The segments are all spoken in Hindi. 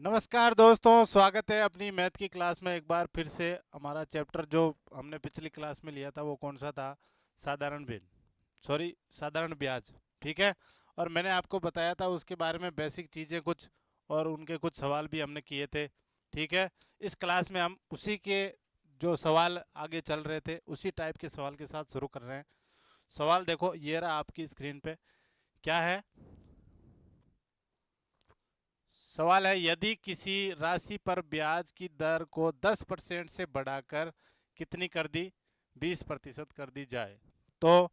नमस्कार दोस्तों, स्वागत है अपनी मैथ की क्लास में एक बार फिर से। हमारा चैप्टर जो हमने पिछली क्लास में लिया था वो कौन सा था? साधारण ऋण, सॉरी साधारण ब्याज। ठीक है। और मैंने आपको बताया था उसके बारे में बेसिक चीज़ें कुछ, और उनके कुछ सवाल भी हमने किए थे। ठीक है। इस क्लास में हम उसी के जो सवाल आगे चल रहे थे उसी टाइप के सवाल के साथ शुरू कर रहे हैं। सवाल देखो, ये रहा आपकी स्क्रीन पे। क्या है सवाल? है यदि किसी राशि पर ब्याज की दर को 10% से बढ़ाकर कितनी कर दी, 20% कर दी जाए तो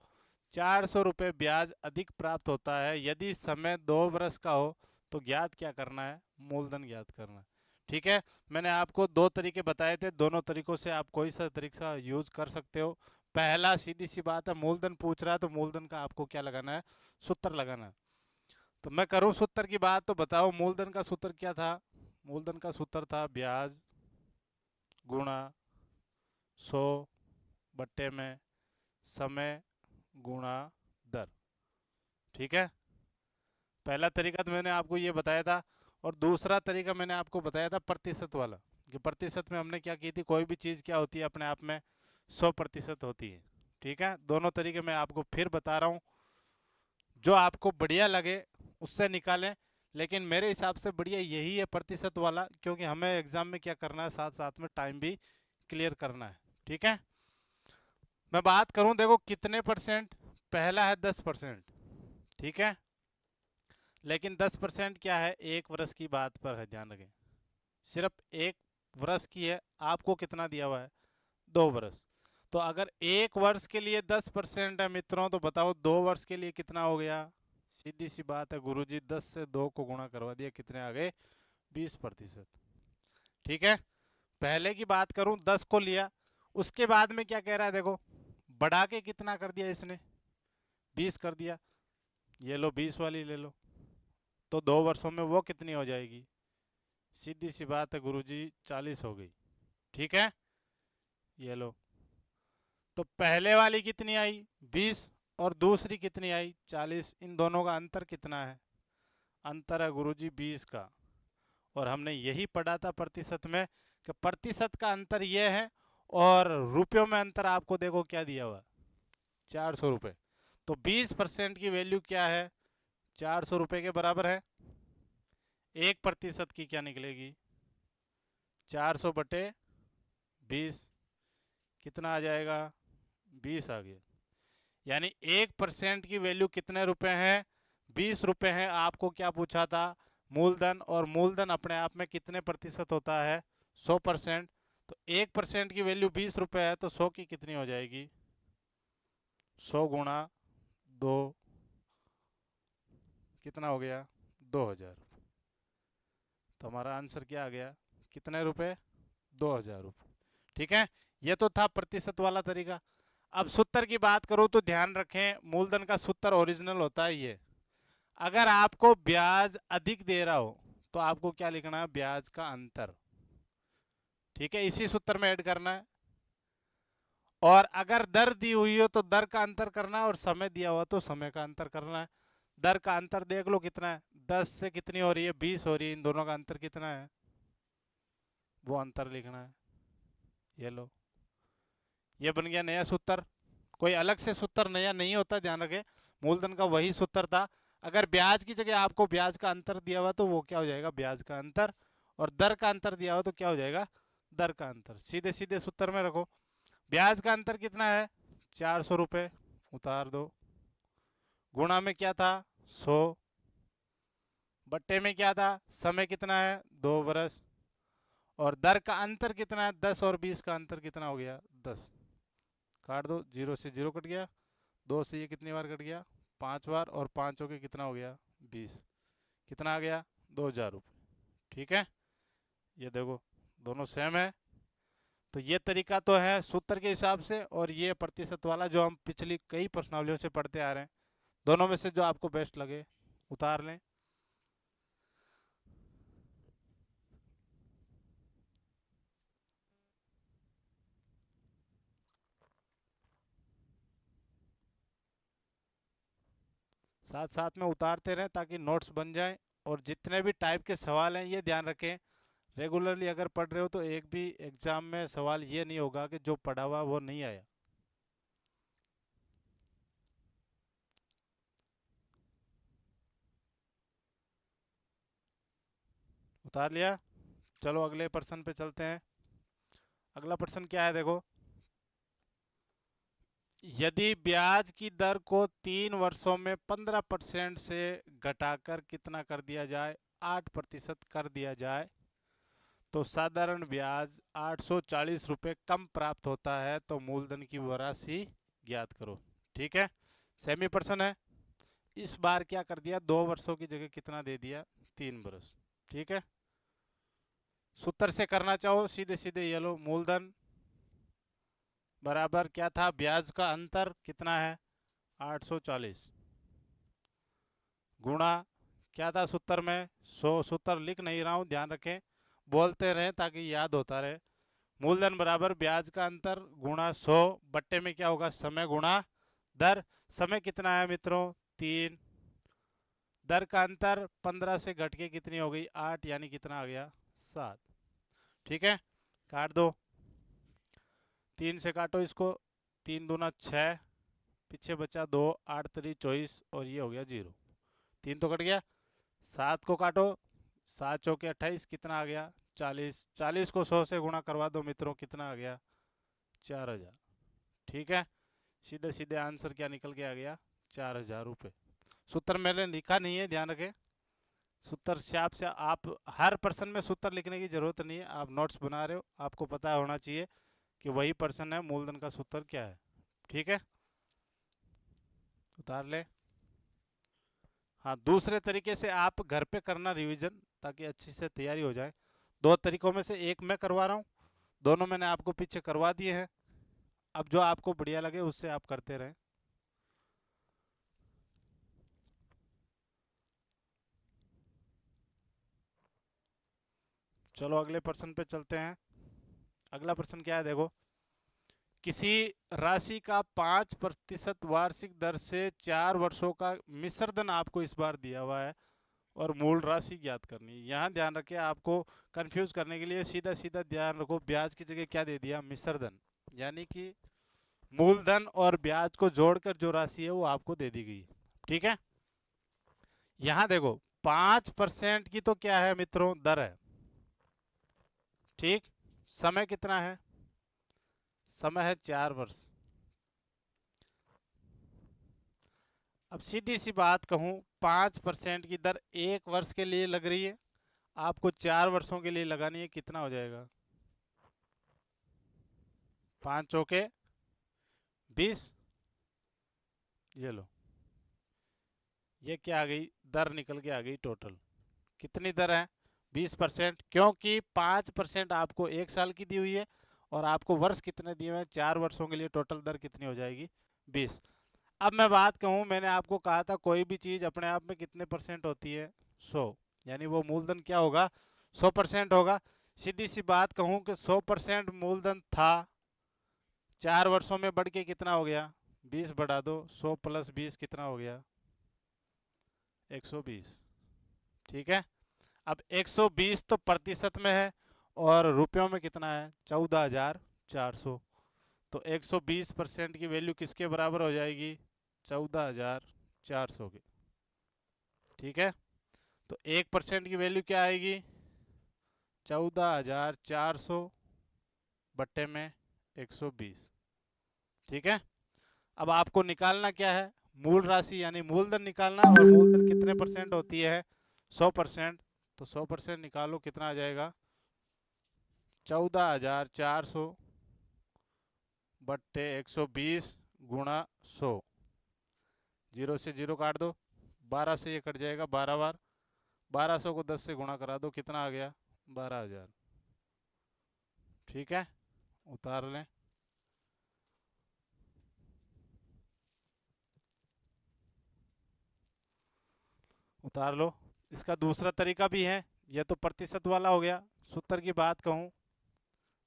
400 रुपये ब्याज अधिक प्राप्त होता है। यदि समय 2 वर्ष का हो तो ज्ञात क्या करना है? मूलधन ज्ञात करना है। ठीक है। मैंने आपको दो तरीके बताए थे, दोनों तरीकों से आप कोई सा तरीका यूज कर सकते हो। पहला सीधी सी बात है, मूलधन पूछ रहा है तो मूलधन का आपको क्या लगाना है? सूत्र लगाना है। तो मैं करूं सूत्र की बात, तो बताओ मूलधन का सूत्र क्या था? मूलधन का सूत्र था ब्याज गुणा 100/में समय गुणा दर। ठीक है। पहला तरीका तो मैंने आपको ये बताया था, और दूसरा तरीका मैंने आपको बताया था प्रतिशत वाला, कि प्रतिशत में हमने क्या की थी, कोई भी चीज़ क्या होती है अपने आप में 100% होती है। ठीक है। दोनों तरीके मैं आपको फिर बता रहा हूँ, जो आपको बढ़िया लगे उससे निकालें। लेकिन मेरे हिसाब से बढ़िया यही है प्रतिशत वाला, क्योंकि हमें एग्जाम में क्या करना है, साथ साथ में टाइम भी क्लियर करना है। ठीक है। मैं बात करूं, देखो कितने परसेंट। पहला है 10%। ठीक है। लेकिन 10% क्या है, 1 वर्ष की बात पर है, ध्यान रखें। सिर्फ 1 वर्ष की है। आपको कितना दिया हुआ है? 2 वर्ष। तो अगर 1 वर्ष के लिए 10% है मित्रों, तो बताओ 2 वर्ष के लिए कितना हो गया? सीधी सी बात है गुरुजी, 10 से 2 को गुणा करवा दिया, कितने आ गए? 20%। ठीक है। पहले की बात करूं, 10 को लिया, उसके बाद में क्या कह रहा है देखो, बढ़ा के कितना कर दिया इसने? 20 कर दिया। ये लो 20 वाली ले लो, तो 2 वर्षों में वो कितनी हो जाएगी? सीधी सी बात है गुरुजी, 40 हो गई। ठीक है। ये लो। तो पहले वाली कितनी आई? 20। और दूसरी कितनी आई? 40। इन दोनों का अंतर कितना है? अंतर है गुरुजी 20 का। और हमने यही पढ़ा था प्रतिशत में, कि प्रतिशत का अंतर यह है, और रुपयों में अंतर आपको देखो क्या दिया हुआ, 400 रुपये। तो 20% की वैल्यू क्या है? 400 रुपये के बराबर है। 1% की क्या निकलेगी? 400/20। कितना आ जाएगा? 20 आ गया। यानी 1% की वैल्यू कितने रुपए हैं? 20 रुपये हैं। आपको क्या पूछा था? मूलधन। और मूलधन अपने आप में कितने प्रतिशत होता है? 100%। तो 1% की वैल्यू 20 रुपये है, तो 100 की कितनी हो जाएगी? 100 × 2, कितना हो गया? 2000। तो हमारा आंसर क्या आ गया? कितने रुपए? 2000 रुपये। ठीक है। ये तो था प्रतिशत वाला तरीका। अब सूत्र की बात करूं तो ध्यान रखें, मूलधन का सूत्र ओरिजिनल होता है ये। अगर आपको ब्याज अधिक दे रहा हो तो आपको क्या लिखना है? ब्याज का अंतर। ठीक है। इसी सूत्र में ऐड करना है। और अगर दर दी हुई हो तो दर का अंतर करना है, और समय दिया हुआ तो समय का अंतर करना है। दर का अंतर देख लो कितना है, 10 से कितनी हो रही है? 20 हो रही है। इन दोनों का अंतर कितना है? वो अंतर लिखना है। ये लो, ये बन गया नया सूत्र। कोई अलग से सूत्र नया नहीं होता, ध्यान रखें। मूलधन का वही सूत्र था। अगर ब्याज की जगह आपको ब्याज का अंतर दिया हुआ तो वो क्या हो जाएगा? ब्याज का अंतर। और दर का अंतर दिया हुआ तो क्या हो जाएगा? दर का अंतर। सीधे सीधे सूत्र में रखो। ब्याज का अंतर कितना है? 400 रुपये। उतार दो। गुणा में क्या था? 100। बट्टे में क्या था? समय कितना है? 2 वर्ष। और दर का अंतर कितना है? 10 और 20 का अंतर कितना हो गया? 10। काट दो, 0 से 0 कट गया। 2 से ये कितनी बार कट गया? 5 बार। और 5 हो के कितना हो गया? 20। कितना आ गया? 2000 रुपये। ठीक है। ये देखो, दोनों सेम है। तो ये तरीका तो है सूत्र के हिसाब से, और ये प्रतिशत वाला जो हम पिछली कई प्रश्नावलियों से पढ़ते आ रहे हैं। दोनों में से जो आपको बेस्ट लगे उतार लें। साथ साथ में उतारते रहें ताकि नोट्स बन जाए, और जितने भी टाइप के सवाल हैं ये ध्यान रखें, रेगुलरली अगर पढ़ रहे हो तो एक भी एग्जाम में सवाल ये नहीं होगा कि जो पढ़ा हुआ वो नहीं आया। उतार लिया। चलो अगले प्रश्न पे चलते हैं। अगला प्रश्न क्या है देखो, यदि ब्याज की दर को 3 वर्षों में 15% से घटाकर कितना कर दिया जाए, 8% कर दिया जाए, तो साधारण ब्याज 840 रुपये कम प्राप्त होता है, तो मूलधन की वो राशि ज्ञात करो। ठीक है, सेमी प्रश्न है। इस बार क्या कर दिया, 2 वर्षों की जगह कितना दे दिया, 3 वर्ष। ठीक है, सूत्र से करना चाहो सीधे सीधे ये लो, मूलधन बराबर क्या था, ब्याज का अंतर कितना है 840, गुणा क्या था सूत्र में 100, सूत्र लिख नहीं रहा हूं, ध्यान रखें, बोलते रहें ताकि याद होता रहे। मूलधन बराबर ब्याज का अंतर गुणा 100 बट्टे में क्या होगा, समय गुणा दर। समय कितना है मित्रों 3, दर का अंतर 15 से घट के कितनी हो गई 8, यानी कितना आ गया 7। ठीक है, काट दो, 3 से काटो इसको, 3 दूना 6, पीछे बचा 2, 8 3 24 और ये हो गया 0, 3 तो कट गया। 7 को काटो, 7 चौके 28, कितना आ गया 40, 40 को 100 से गुणा करवा दो मित्रों, कितना आ गया 4000। ठीक है, सीधे सीधे आंसर क्या निकल के आ गया 4000 रुपये। सूत्र मैंने लिखा नहीं है, ध्यान रखें, सूत्र से आप हर प्रश्न में सूत्र लिखने की जरूरत नहीं है, आप नोट्स बना रहे हो, आपको पता होना चाहिए कि वही प्रश्न है, मूलधन का सूत्र क्या है। ठीक है, उतार ले। हाँ, दूसरे तरीके से आप घर पे करना रिवीजन, ताकि अच्छी से तैयारी हो जाए। 2 तरीकों में से एक मैं करवा रहा हूँ, दोनों मैंने आपको पीछे करवा दिए हैं, अब जो आपको बढ़िया लगे उससे आप करते रहें। चलो अगले प्रश्न पे चलते हैं। अगला प्रश्न क्या है देखो, किसी राशि का 5% वार्षिक दर से 4 वर्षों का मिश्र धन आपको इस बार दिया हुआ है और मूल राशि ज्ञात करनी है। यहाँ ध्यान रखें, आपको कंफ्यूज करने के लिए सीधा सीधा ध्यान रखो, ब्याज की जगह क्या दे दिया, मिश्र धन, यानी कि मूलधन और ब्याज को जोड़कर जो राशि है वो आपको दे दी गई। ठीक है, यहाँ देखो 5% की तो क्या है मित्रों, दर है। ठीक, समय कितना है, समय है 4 वर्ष। अब सीधी सी बात कहूं, 5% की दर 1 वर्ष के लिए लग रही है, आपको 4 वर्षों के लिए लगानी है, कितना हो जाएगा, 5 चौके 20, ये लो, ये क्या आ गई, दर निकल के आ गई टोटल। कितनी दर है 20%, क्योंकि 5% आपको 1 साल की दी हुई है और आपको वर्ष कितने दिए हुए हैं 4 वर्षों के लिए, टोटल दर कितनी हो जाएगी 20। अब मैं बात कहूं, मैंने आपको कहा था कोई भी चीज अपने आप में कितने परसेंट होती है 100, यानी वो मूलधन क्या होगा 100% होगा। सीधी सी बात कहूं कि 100% मूलधन था, 4 वर्षों में बढ़ के कितना हो गया 20, बढ़ा दो 100 + 20 कितना हो गया 120। ठीक है, अब 120 तो प्रतिशत में है और रुपयों में कितना है 14,400, तो 120% की वैल्यू किसके बराबर हो जाएगी 14,400 की। ठीक है, तो 1% की वैल्यू क्या आएगी 14,400 बट्टे में 120। ठीक है, अब आपको निकालना क्या है, मूल राशि यानी मूलधन निकालना, और मूलधन कितने परसेंट होती है 100%, तो 100% निकालो, कितना आ जाएगा 14,400 बट्टे 120 गुणा 100, 0 से 0 काट दो, 12 से ये कट जाएगा 12 बार, 1200 को 10 से गुणा करा दो, कितना आ गया 12,000। ठीक है, उतार लें। उतार लो। इसका दूसरा तरीका भी है, यह तो प्रतिशत वाला हो गया, सूत्र की बात कहूं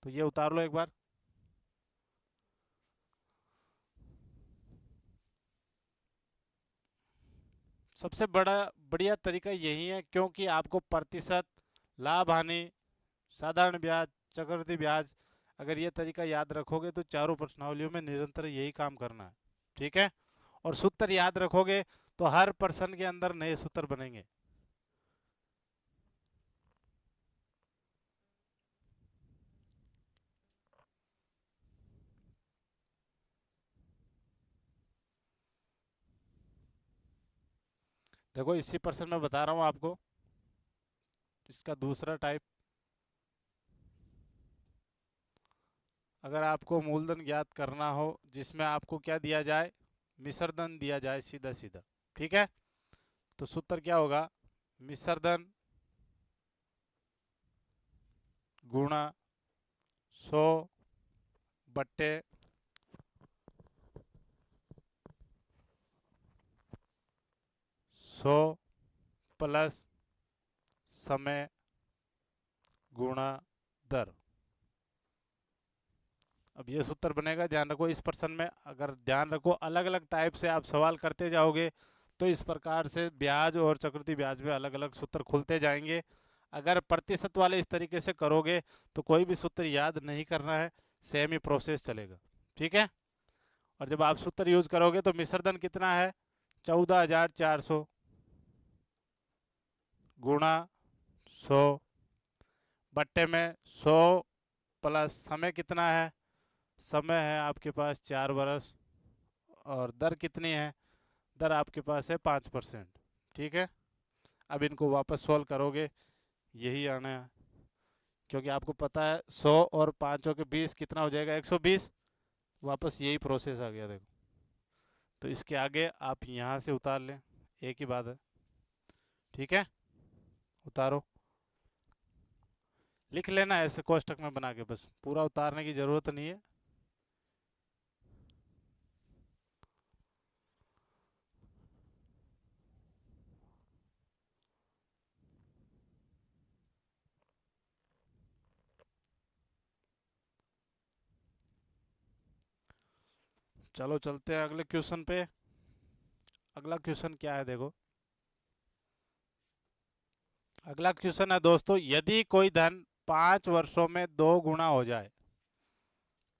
तो ये उतार लो एक बार। सबसे बढ़िया तरीका यही है, क्योंकि आपको प्रतिशत, लाभ हानि, साधारण ब्याज, चक्रवृद्धि ब्याज, अगर ये तरीका याद रखोगे तो चारों प्रश्नावलियों में निरंतर यही काम करना है। ठीक है, और सूत्र याद रखोगे तो हर प्रश्न के अंदर नए सूत्र बनेंगे। देखो इसी प्रश्न में बता रहा हूँ आपको, इसका दूसरा टाइप, अगर आपको मूलधन ज्ञात करना हो जिसमें आपको क्या दिया जाए, मिश्रधन दिया जाए सीधा सीधा। ठीक है, तो सूत्र क्या होगा, मिश्रधन गुणा 100 बट्टे 100 प्लस समय गुणा दर। अब ये सूत्र बनेगा, ध्यान रखो इस प्रश्न में, अगर ध्यान रखो अलग अलग टाइप से आप सवाल करते जाओगे तो इस प्रकार से ब्याज और चक्रवृद्धि ब्याज में अलग अलग सूत्र खुलते जाएंगे। अगर प्रतिशत वाले इस तरीके से करोगे तो कोई भी सूत्र याद नहीं करना है, सेम ही प्रोसेस चलेगा। ठीक है, और जब आप सूत्र यूज करोगे तो मिश्रधन कितना है, 14,400 गुणा 100 बट्टे में 100 प्लस समय कितना है, समय है आपके पास 4 वर्ष, और दर कितनी है, दर आपके पास है 5%। ठीक है, अब इनको वापस सॉल्व करोगे यही आना है, क्योंकि आपको पता है 100 और 5 के 20 कितना हो जाएगा, 120। वापस यही प्रोसेस आ गया देखो, तो इसके आगे आप यहाँ से उतार लें, एक ही बात है। ठीक है, उतारो, लिख लेना ऐसे कोष्टक में बना के, बस पूरा उतारने की जरूरत नहीं है। चलो चलते हैं अगले क्वेश्चन पे। अगला क्वेश्चन क्या है देखो, अगला क्वेश्चन है दोस्तों, यदि कोई धन 5 वर्षों में 2 गुना हो जाए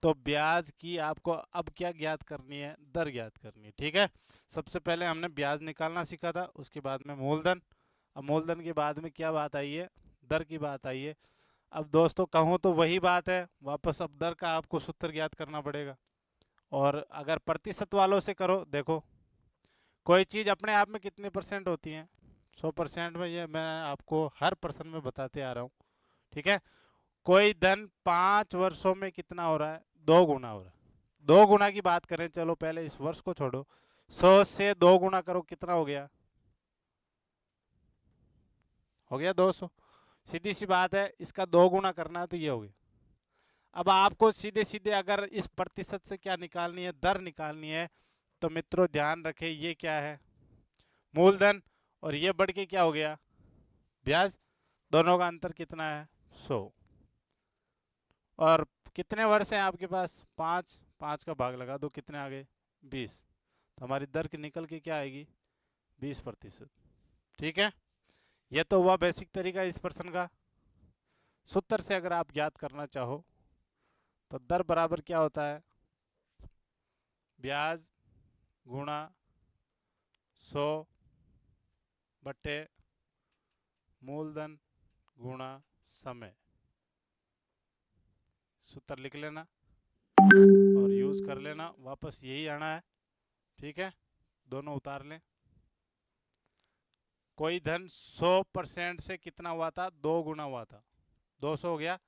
तो ब्याज की आपको अब क्या ज्ञात करनी है, दर ज्ञात करनी है। ठीक है, सबसे पहले हमने ब्याज निकालना सीखा था, उसके बाद में मूलधन, अब मूलधन के बाद में क्या बात आई है, दर की बात आई है। अब दोस्तों कहूँ तो वही बात है, वापस अब दर का आपको सूत्र ज्ञात करना पड़ेगा। और अगर प्रतिशत वालों से करो, देखो कोई चीज़ अपने आप में कितने परसेंट होती है, 100% में, ये मैं आपको हर प्रश्न में बताते आ रहा हूँ। ठीक है, कोई धन 5 वर्षों में कितना हो रहा है, 2 गुना हो रहा है। 2 गुना की बात करें, चलो पहले इस वर्ष को छोड़ो, 100 से 2 गुना करो, कितना हो गया, हो गया 200। सीधी सी बात है, इसका 2 गुना करना है तो ये हो गया। अब आपको सीधे सीधे अगर इस प्रतिशत से क्या निकालनी है, दर निकालनी है, तो मित्रों ध्यान रखें ये क्या है, मूलधन, और ये बढ़ के क्या हो गया, ब्याज, दोनों का अंतर कितना है, 100। और कितने वर्ष हैं आपके पास, 5, 5 का भाग लगा दो, कितने आ गए, 20। तो हमारी दर की निकल के क्या आएगी, 20%। ठीक है, ये तो हुआ बेसिक तरीका इस प्रश्न का। सूत्र से अगर आप ज्ञात करना चाहो तो दर बराबर क्या होता है, ब्याज गुणा 100 बट्टे मूलधन गुणा समय। सूत्र लिख लेना और यूज कर लेना, वापस यही आना है। ठीक है, दोनों उतार लें। कोई धन 100% से कितना हुआ था, 2 गुना हुआ था, 200 हो गया।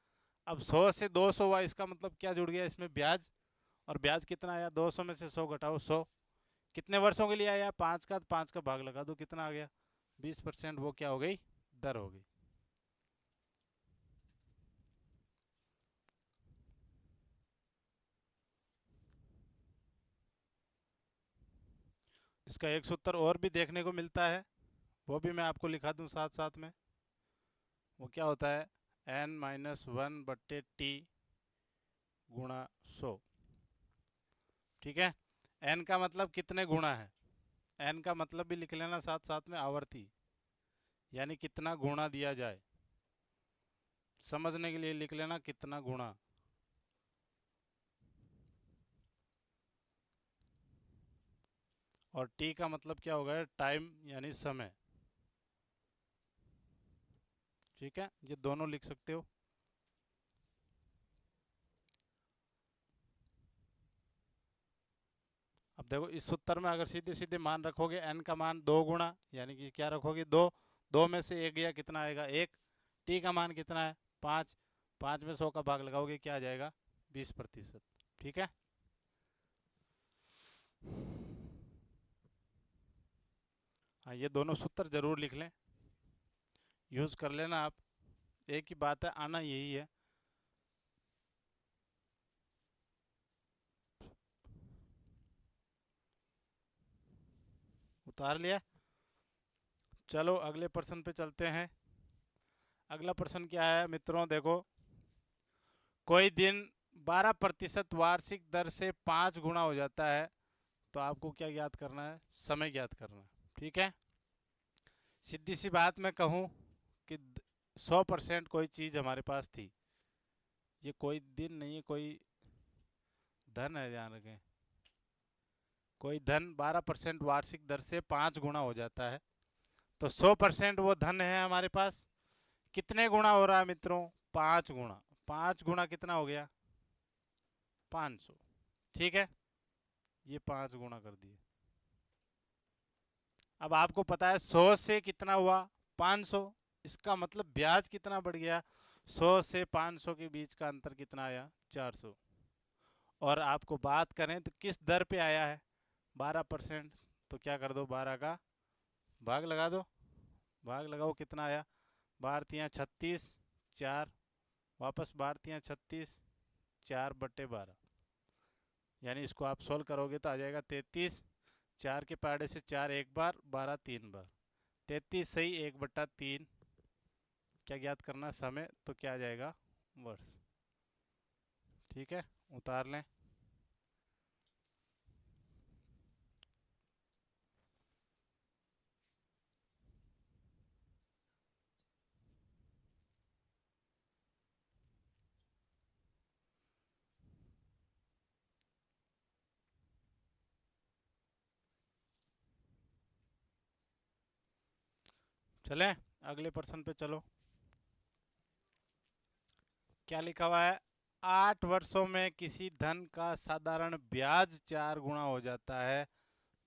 अब 100 से 200 हुआ, इसका मतलब क्या जुड़ गया इसमें, ब्याज, और ब्याज कितना आया, 200 में से 100 घटाओ 100, कितने वर्षों के लिए आया, 5 का भाग लगा दो, कितना आ गया, 20%। वो क्या हो गई, दर हो गई। इसका एक सूत्र और भी देखने को मिलता है, वो भी मैं आपको लिखा दूं साथ साथ में। वो क्या होता है, n-1/t गुणा 100। ठीक है, n का मतलब कितने गुणा है, एन का मतलब भी लिख लेना साथ साथ में, आवर्ती यानी कितना गुणा दिया जाए, समझने के लिए लिख लेना कितना गुणा। और टी का मतलब क्या होगा, टाइम यानी समय। ठीक है, ये दोनों लिख सकते हो। अब देखो इस सूत्र में अगर सीधे सीधे मान रखोगे, एन का मान 2 गुणा यानी कि क्या रखोगे, 2। 2 में से 1 गया, कितना आएगा, 1। टी का मान कितना है, 5। 5 में 100 का भाग लगाओगे, क्या आ जाएगा, 20%। ठीक है। हाँ, ये दोनों सूत्र जरूर लिख लें, यूज कर लेना आप। एक ही बात है, आना यही है। उतार लिया। चलो अगले प्रश्न पे चलते हैं। अगला प्रश्न क्या है मित्रों, देखो, कोई दिन 12% वार्षिक दर से 5 गुणा हो जाता है, तो आपको क्या ज्ञात करना है, समय ज्ञात करना है। ठीक है। सीधी सी बात मैं कहूँ कि 100% कोई चीज़ हमारे पास थी, ये कोई दिन नहीं है, कोई धन है, ध्यान रखें। कोई धन 12% वार्षिक दर से 5 गुणा हो जाता है, तो 100% वो धन है हमारे पास। कितने गुणा हो रहा है मित्रों, 5 गुणा। 5 गुणा कितना हो गया, 500। ठीक है, ये 5 गुणा कर दिए। अब आपको पता है 100 से कितना हुआ, 500। इसका मतलब ब्याज कितना बढ़ गया, 100 से 500 के बीच का अंतर कितना आया, 400। और आपको बात करें तो किस दर पे आया है, 12%। तो क्या कर दो, 12 का भाग लगा दो। भाग लगाओ, कितना आया, 12×3=36, 4। वापस 12×3=36, 4/12। यानी इसको आप सोल्व करोगे तो आ जाएगा 33। 4 के पहाड़े से 4 एक बार, 12 3 बार, 33 सही 1/3। क्या ज्ञात करना, समय, तो क्या आ जाएगा, वर्ष। ठीक है, उतार लें। चलें अगले प्रश्न पे, चलो। क्या लिखा हुआ है, 8 वर्षों में किसी धन का साधारण ब्याज 4 गुणा हो जाता है,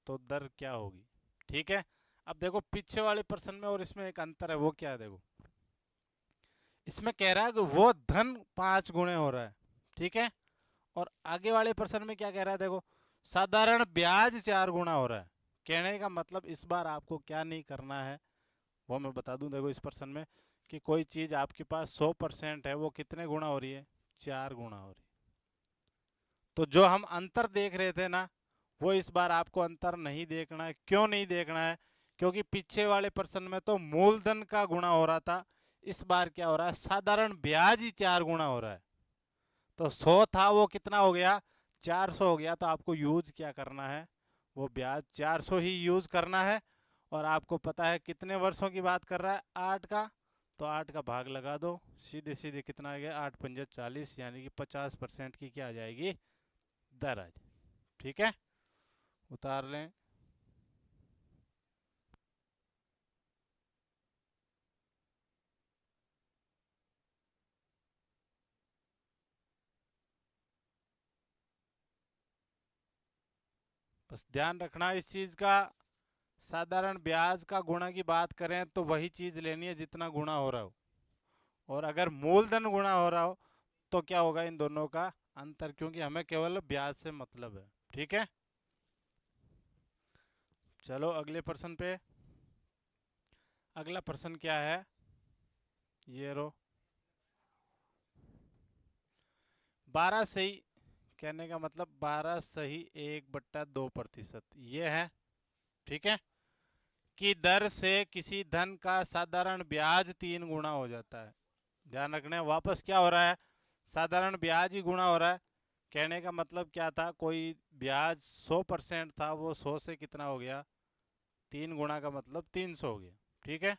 तो दर क्या होगी। ठीक है। अब देखो पीछे वाले प्रश्न में और इसमें एक अंतर है, वो क्या है, देखो इसमें कह रहा है कि वो धन 5 गुणे हो रहा है। ठीक है। और आगे वाले प्रश्न में क्या कह रहा है, देखो साधारण ब्याज 4 गुणा हो रहा है। कहने का मतलब इस बार आपको क्या नहीं करना है, वो मैं बता दूं। देखो इस प्रश्न में कि कोई चीज आपके पास 100% है, वो कितने गुणा हो रही है, 4 गुणा हो रही है। तो जो हम अंतर देख रहे थे ना, वो इस बार आपको अंतर नहीं देखना है। क्यों नहीं देखना है, क्योंकि पीछे वाले प्रश्न में तो मूलधन का गुणा हो रहा था, इस बार क्या हो रहा है, साधारण ब्याज ही 4 गुणा हो रहा है। तो 100 था, वो कितना हो गया, 400 हो गया। तो आपको यूज क्या करना है, वो ब्याज 400 ही यूज करना है। और आपको पता है कितने वर्षों की बात कर रहा है, 8 का। तो 8 का भाग लगा दो, सीधे सीधे कितना आ गया, 8×5=40, यानी कि 50% की क्या आ जाएगी, दर आ जाएगी। ठीक है, उतार लें। बस ध्यान रखना इस चीज का, साधारण ब्याज का गुणा की बात करें तो वही चीज लेनी है जितना गुणा हो रहा हो। और अगर मूलधन गुणा हो रहा हो तो क्या होगा, इन दोनों का अंतर, क्योंकि हमें केवल ब्याज से मतलब है। ठीक है। चलो अगले प्रश्न पे। अगला प्रश्न क्या है, ये रो 12 सही, कहने का मतलब 12 सही 1/2%, ये है। ठीक है, की दर से किसी धन का साधारण ब्याज 3 गुणा हो जाता है। ध्यान रखना, वापस क्या हो रहा है, साधारण ब्याज ही गुणा हो रहा है। कहने का मतलब क्या था, कोई ब्याज 100% था, वो 100 से कितना हो गया, 3 गुणा का मतलब 300 हो गया। ठीक है,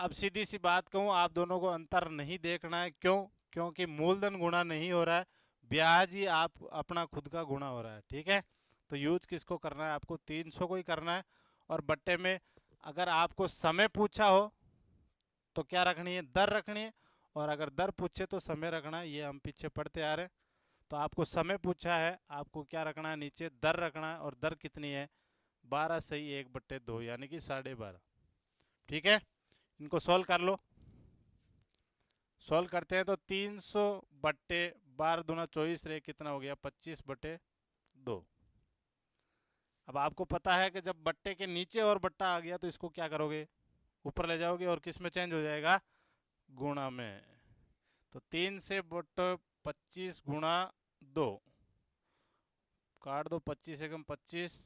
अब सीधी सी बात कहूँ, आप दोनों को अंतर नहीं देखना है। क्यों? क्योंकि मूलधन गुणा नहीं हो रहा है, ब्याज ही आप अपना खुद का गुणा हो रहा है। ठीक है, तो यूज किसको करना है? आपको 300 को ही करना है। और बट्टे में अगर आपको समय पूछा हो तो क्या रखनी है? दर रखनी है। और अगर दर पूछे तो समय रखना है, ये हम पीछे पढ़ते आ रहे हैं। तो आपको समय पूछा है, आपको क्या रखना है? नीचे दर रखना है। और दर कितनी है? 12 सही 1/2 यानी कि 12.5। ठीक है, इनको सॉल्व कर लो। सॉल्व करते हैं तो 300/12 दूना 24 रे कितना हो गया? 25/2। अब आपको पता है कि जब बट्टे के नीचे और बट्टा आ गया तो इसको क्या करोगे? ऊपर ले जाओगे और किस में चेंज हो जाएगा? गुणा में। तो 3 से बट 25 गुणा 2, काट दो। 25 एकम 25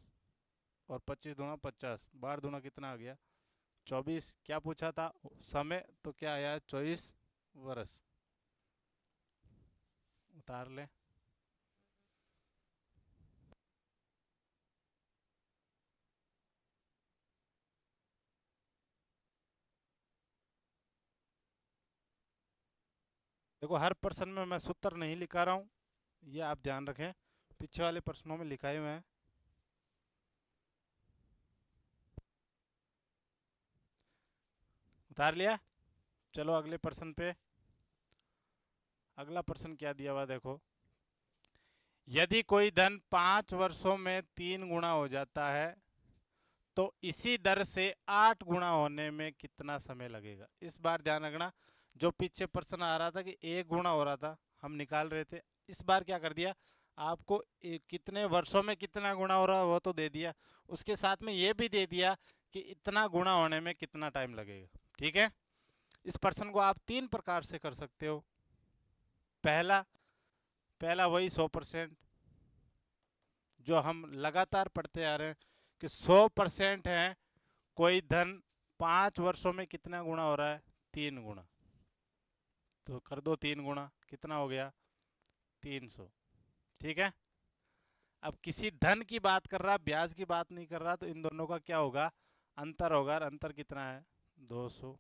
और 25 दूना 50, 12 दूना कितना आ गया? 24। क्या पूछा था? समय, तो क्या आया? 24 वर्ष। उतार ले। देखो, हर प्रश्न में मैं सूत्र नहीं लिखा रहा हूँ, ये आप ध्यान रखें। पीछे वाले प्रश्नों में लिखाए हुए हैं। उतार लिया? चलो अगले प्रश्न पे। अगला प्रश्न क्या दिया हुआ देखो। यदि कोई धन 5 वर्षों में 3 गुना हो जाता है तो इसी दर से 8 गुना होने में कितना समय लगेगा? इस बार ध्यान रखना, जो पीछे प्रश्न आ रहा था कि 1 गुना हो रहा था, हम निकाल रहे थे, इस बार क्या कर दिया? आपको कितने वर्षों में कितना गुना हो रहा है वो तो दे दिया, उसके साथ में ये भी दे दिया कि इतना गुना होने में कितना टाइम लगेगा। ठीक है, इस प्रश्न को आप 3 प्रकार से कर सकते हो। पहला पहला वही 100%, जो हम लगातार पढ़ते आ रहे हैं कि 100% है कोई धन 5 वर्षों में कितना गुना हो रहा है? 3 गुना। तो कर दो 3 गुना, कितना हो गया? 300। ठीक है, अब किसी धन की बात कर रहा, ब्याज की बात नहीं कर रहा, तो इन दोनों का क्या होगा? अंतर होगा। अंतर कितना है? 200।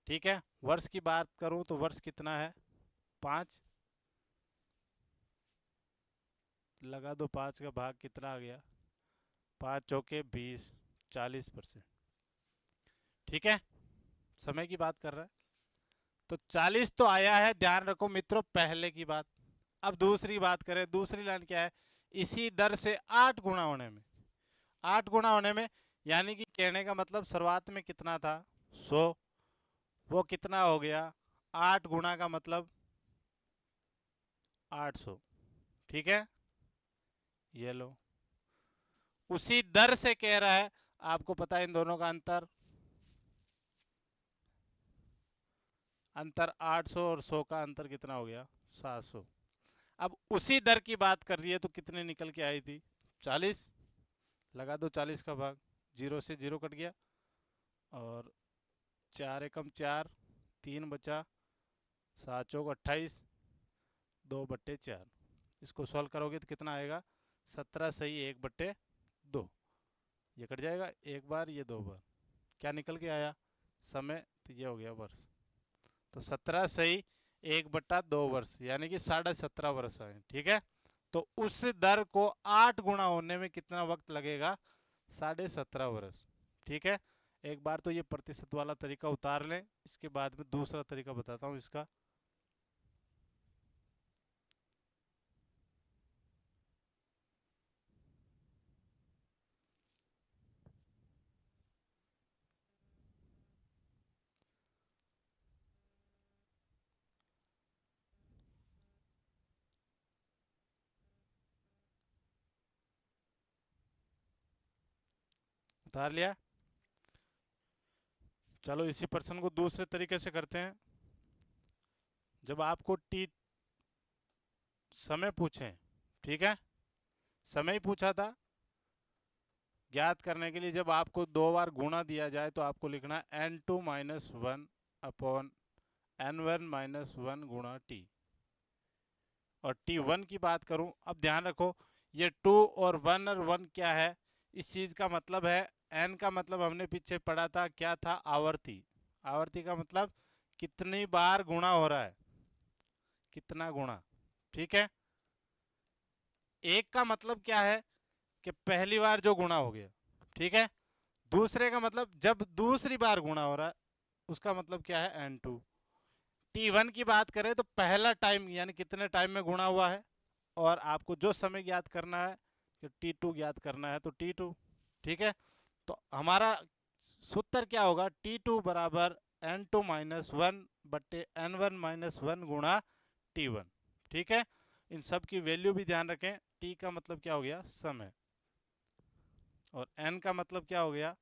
ठीक है, वर्ष की बात करूं तो वर्ष कितना है? 5। लगा दो, 5 का भाग कितना आ गया? 5 चौके 20, 40%। ठीक है, समय की बात कर रहा है तो 40 तो आया है। ध्यान रखो मित्रों, पहले की बात। अब दूसरी बात करें, दूसरी लाइन क्या है? इसी दर से 8 गुना होने में। 8 गुना होने में यानी कि कहने का मतलब शुरुआत में कितना था? 100, वो कितना हो गया? 8 गुना का मतलब 800। ठीक है, ये लो। उसी दर से कह रहा है, आपको पता है इन दोनों का अंतर, अंतर 800 और 100 का अंतर कितना हो गया? 700। अब उसी दर की बात कर रही है तो कितने निकल के आई थी? 40। लगा दो 40 का भाग, 0 से 0 कट गया, और 4 एकम 4, 3 बचा, 7 चौक 28, 2/4। इसको सॉल्व करोगे तो कितना आएगा? 17 सही 1/2। ये कट जाएगा, एक बार ये 2 बार। क्या निकल के आया? समय, तो ये हो गया वर्ष। तो 17 सही 1/2 वर्ष यानी कि 17.5 वर्ष आए। ठीक है, तो उस दर को 8 गुना होने में कितना वक्त लगेगा? 17.5 वर्ष। ठीक है, एक बार तो ये प्रतिशत वाला तरीका उतार लें, इसके बाद में दूसरा तरीका बताता हूँ इसका। उतार लिया? चलो इसी प्रश्न को दूसरे तरीके से करते हैं। जब आपको टी समय पूछें, ठीक है, समय ही पूछा था, ज्ञात करने के लिए जब आपको 2 बार गुणा दिया जाए तो आपको लिखना n2 - 1/n1 - 1 गुणा टी। और T1 की बात करूं, अब ध्यान रखो, ये 2 और 1 और 1 क्या है, इस चीज का मतलब है n का मतलब हमने पीछे पढ़ा था क्या था, आवर्ती। आवर्ती का मतलब कितनी बार गुणा हो रहा है, कितना गुणा। ठीक है। एक का मतलब क्या है कि पहली बार जो गुणा हो गया। ठीक है। दूसरे का मतलब जब दूसरी बार गुणा हो रहा है, उसका मतलब क्या है, n2। t1 की बात करें तो पहला टाइम यानी कितने टाइम में गुणा हुआ है, और आपको जो समय ज्ञात करना है कि t2 ज्ञात करना है तो t2। ठीक है। तो हमारा सूत्र क्या होगा, t2 बराबर n2 माइनस वन बट्टे n1 माइनस वन गुणा t1। ठीक है। इन सब की वैल्यू भी ध्यान रखें। t का मतलब क्या हो गया, समय, और n का मतलब क्या हो गया,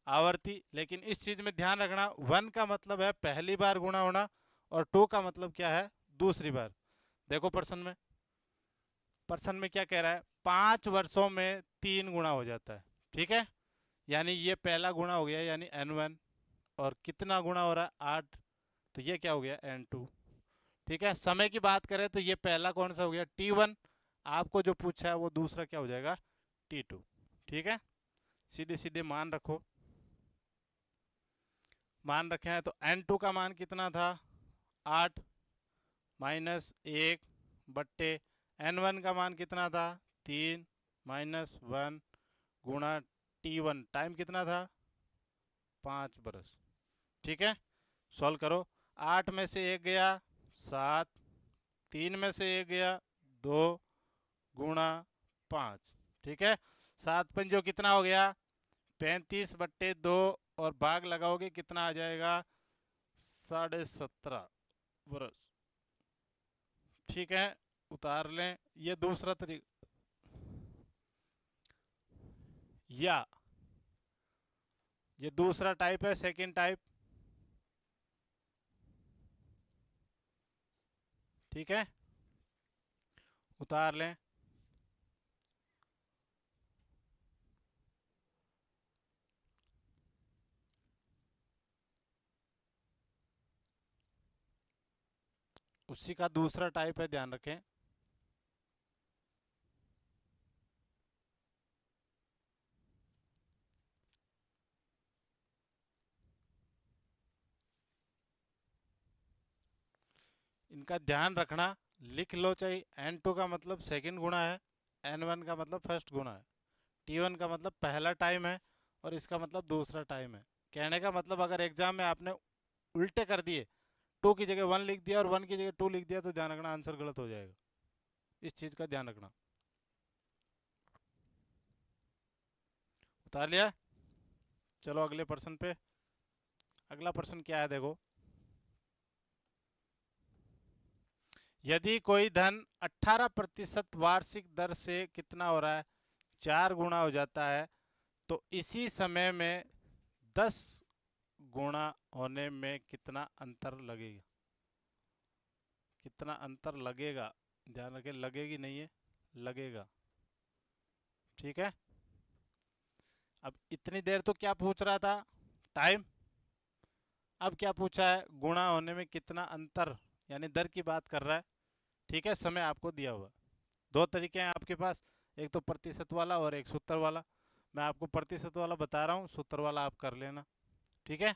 आवर्ती। लेकिन इस चीज में ध्यान रखना, 1 का मतलब है पहली बार गुणा होना, और 2 का मतलब क्या है, दूसरी बार। देखो प्रश्न में क्या कह रहा है, 5 वर्षों में 3 गुणा हो जाता है। ठीक है। यानी ये पहला गुणा हो गया यानी n1, और कितना गुणा हो रहा है, 8, तो ये क्या हो गया, n2। ठीक है। समय की बात करें तो ये पहला कौन सा हो गया, t1। आपको जो पूछा है वो दूसरा क्या हो जाएगा, t2। ठीक है। सीधे सीधे मान रखो, मान रखे हैं तो n2 का मान कितना था, 8 माइनस 1 बट्टे n1 का मान कितना था, 3 माइनस 1 गुणा t1 टाइम कितना था, 5 बरस। ठीक है। सॉल्व करो। 8 में से 1 गया 7, 3 में से 1 गया 2 गुणा 5। ठीक है। 7 पंजो कितना हो गया, 35/2, और भाग लगाओगे कितना आ जाएगा, 17.5 बरस। ठीक है। उतार लें। ये दूसरा तरीका, या ये दूसरा टाइप है, सेकंड टाइप। ठीक है। उतार लें। उसी का दूसरा टाइप है, ध्यान रखें। इनका ध्यान रखना, लिख लो चाहे। n2 का मतलब सेकंड गुणा है, n1 का मतलब फर्स्ट गुणा है, t1 का मतलब पहला टाइम है, और इसका मतलब दूसरा टाइम है। कहने का मतलब अगर एग्जाम में आपने उल्टे कर दिए, 2 की जगह 1 लिख दिया और 1 की जगह 2 लिख दिया, तो ध्यान रखना आंसर गलत हो जाएगा। इस चीज का ध्यान रखना। उतार लिया। चलो अगले प्रश्न पे। अगला प्रश्न क्या है, देखो। यदि कोई धन 18% वार्षिक दर से कितना हो रहा है, 4 गुणा हो जाता है, तो इसी समय में 10 गुणा होने में कितना अंतर लगेगा, कितना अंतर लगेगा। ध्यान रखें, लगेगी नहीं है, लगेगा। ठीक है। अब इतनी देर तो क्या पूछ रहा था, टाइम। अब क्या पूछा है, गुणा होने में कितना अंतर, यानी दर की बात कर रहा है। ठीक है। समय आपको दिया हुआ। दो तरीके हैं आपके पास, एक तो प्रतिशत वाला और एक सूत्र वाला। मैं आपको प्रतिशत वाला बता रहा हूँ, सूत्र वाला आप कर लेना। ठीक है।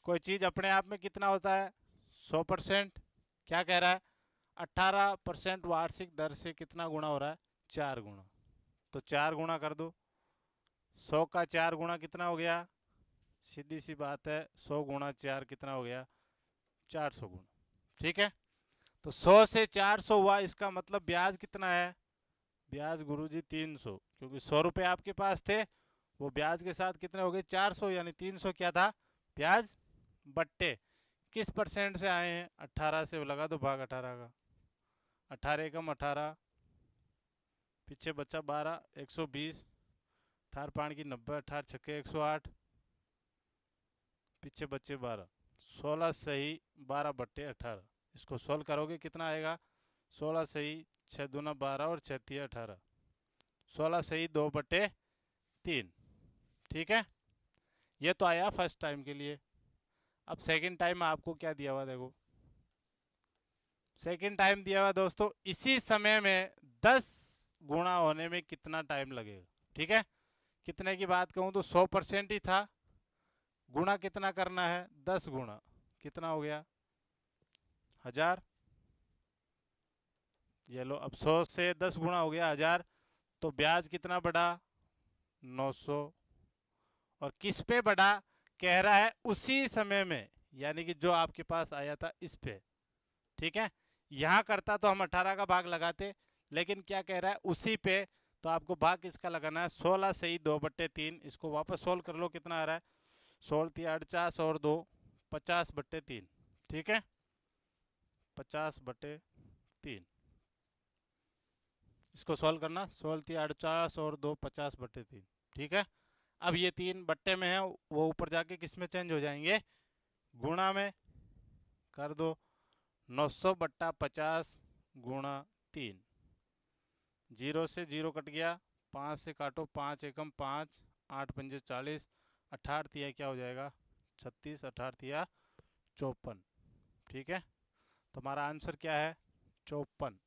कोई चीज़ अपने आप में कितना होता है, 100%। क्या कह रहा है, 18% वार्षिक दर से कितना गुणा हो रहा है, 4 गुणा। तो 4 गुणा कर दो। 100 का 4 गुणा कितना हो गया, सीधी सी बात है, 100 गुणा 4 कितना हो गया, 400 गुणा। ठीक है। तो 100 से 400 हुआ, इसका मतलब ब्याज कितना है, ब्याज गुरुजी 300, क्योंकि 100 रुपये आपके पास थे, वो ब्याज के साथ कितने हो गए, 400, यानी 300 क्या था, ब्याज, बट्टे किस परसेंट से आए हैं, 18 से लगा दो भाग 18 का। 18 एकम 18, पीछे बच्चा 12, 120, 18 5 की 90, 18 छक्के 108, पीछे बच्चे 12, 16 सही 12/18। इसको सोल्व करोगे कितना आएगा, 16 सही 6 दूना 12 और 6 तिया 18, 16 सही 2/3। ठीक है। ये तो आया फर्स्ट टाइम के लिए। अब सेकंड टाइम आपको क्या दिया हुआ, देखो। सेकंड टाइम दिया हुआ दोस्तों, इसी समय में 10 गुणा होने में कितना टाइम लगेगा। ठीक है, कितने की बात कहूँ तो 100% ही था, गुणा कितना करना है, 10 गुणा कितना हो गया 1000। ये लो, अब 100 से 10 गुणा हो गया 1000, तो ब्याज कितना बढ़ा 900। और किस पे बढ़ा, कह रहा है उसी समय में, यानी कि जो आपके पास आया था इस पे। ठीक है, यहां करता तो हम 18 का भाग लगाते, लेकिन क्या कह रहा है उसी पे, तो आपको भाग किसका लगाना है 16 से ही 2/3। इसको वापस सोल्व कर लो, कितना आ रहा है 16 3 48 और 2 50/3। ठीक है, 50/3, इसको सॉल्व करना, 16 3 48 और 2 50/3। ठीक है, अब ये 3 बट्टे में है, वो ऊपर जाके किस में चेंज हो जाएंगे, गुणा में कर दो। 900/50 गुणा 3, 0 से 0 कट गया, 5 से काटो, 5 एकम 5, 8 पंजे 40, 18 तिया क्या हो जाएगा 36, 18 तिया 54। ठीक है, तुम्हारा आंसर क्या है 54।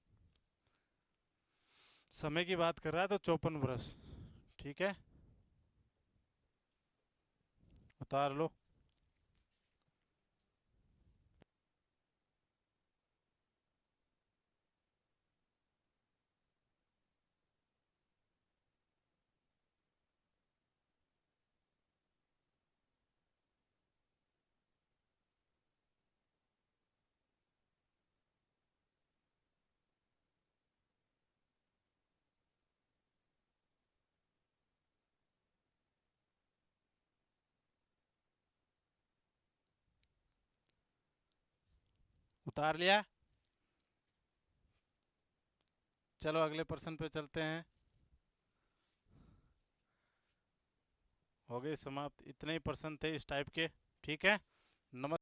समय की बात कर रहा है तो 54 वर्ष। ठीक है, उतार लो। उतार लिया, चलो अगले प्रश्न पे चलते हैं। हो गए समाप्त, इतने ही प्रश्न थे इस टाइप के। ठीक है, नमस्कार।